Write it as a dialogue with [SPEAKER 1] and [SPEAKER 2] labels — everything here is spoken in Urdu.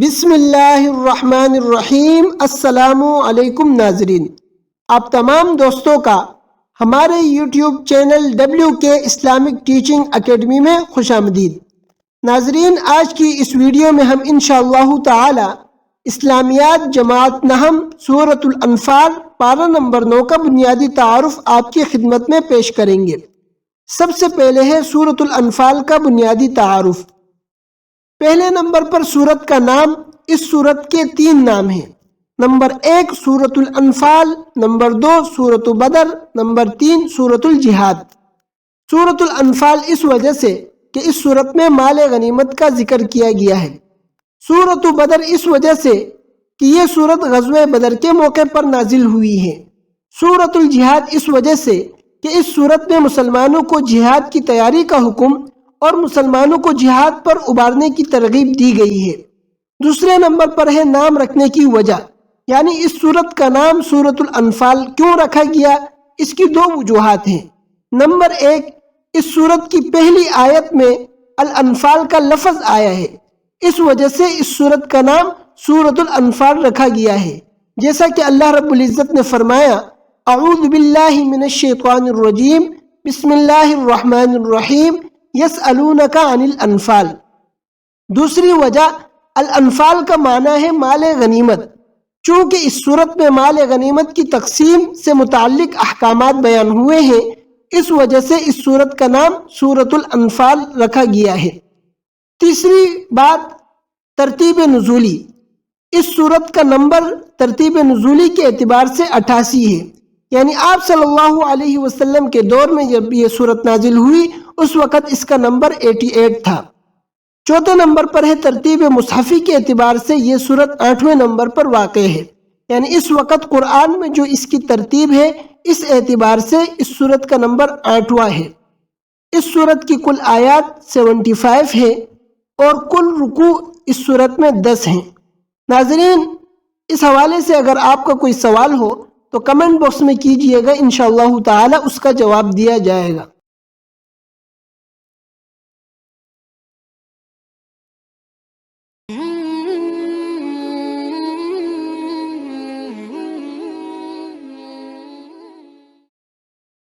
[SPEAKER 1] بسم اللہ الرحمن الرحیم۔ السلام علیکم ناظرین، آپ تمام دوستوں کا ہمارے YouTube channel WK Islamic teaching academy میں خوش آمدید۔ ناظرین، آج کی اس ویڈیو میں ہم انشاءاللہ تعالی اسلامیات جماعت نحم سورۃ الانفال پارہ نمبر 9 کا بنیادی تعارف آپ کی خدمت میں پیش کریں گے۔ سب سے پہلے ہے سورۃ الانفال کا بنیادی تعارف۔ پہلے نمبر پر سورت کا نام، اس سورت کے 3 نام ہیں۔ نمبر 1 سورۃ الانفال، نمبر 2 سورۃ بدر، نمبر 3 سورۃ الجہاد۔ سورۃ الانفال اس وجہ سے کہ اس سورت میں مال غنیمت کا ذکر کیا گیا ہے۔ سورۃ بدر اس وجہ سے کہ یہ سورت غزوہ بدر کے موقع پر نازل ہوئی ہے۔ سورۃ الجہاد اس وجہ سے کہ اس سورت میں مسلمانوں کو جہاد کی تیاری کا حکم اور مسلمانوں کو جہاد پر ابھارنے کی ترغیب دی گئی ہے۔ دوسرے نمبر پر ہے نام رکھنے کی وجہ، یعنی اس سورت کا نام سورۃ الانفال کیوں رکھا گیا، اس کی 2 وجوہات ہیں۔ نمبر 1، اس سورت کی پہلی آیت میں الانفال کا لفظ آیا ہے، اس وجہ سے اس سورت کا نام سورۃ الانفال رکھا گیا ہے، جیسا کہ اللہ رب العزت نے فرمایا اعوذ باللہ من الشیطان الرجیم بسم اللہ الرحمن الرحیم یسألونک عن الانفال۔ دوسری وجہ، الانفال کا معنی ہے مال غنیمت۔ چونکہ اس صورت میں مال غنیمت کی تقسیم سے متعلق احکامات بیان ہوئے ہیں، اس وجہ سے اس صورت کا نام سورۃ الانفال رکھا گیا ہے۔ تیسری بات، ترتیب نزولی۔ اس صورت کا نمبر ترتیب نزولی کے اعتبار سے 88 ہے، یعنی آپ صلی اللہ علیہ وسلم کے دور میں جب یہ صورت نازل ہوئی اس وقت اس کا نمبر 88 تھا۔ چوتھے نمبر پر ہے ترتیب مصحفی کے اعتبار سے یہ صورت 8ویں نمبر پر واقع ہے، یعنی اس وقت قرآن میں جو اس کی ترتیب ہے اس اعتبار سے اس صورت کا نمبر 8واں ہے۔ اس صورت کی کل آیات 75 ہے اور کل رکوع اس صورت میں 10 ہیں۔ ناظرین، اس حوالے سے اگر آپ کا کوئی سوال ہو تو کمنٹ باکس میں کیجئے گا، انشاءاللہ تعالی اس کا جواب دیا جائے گا۔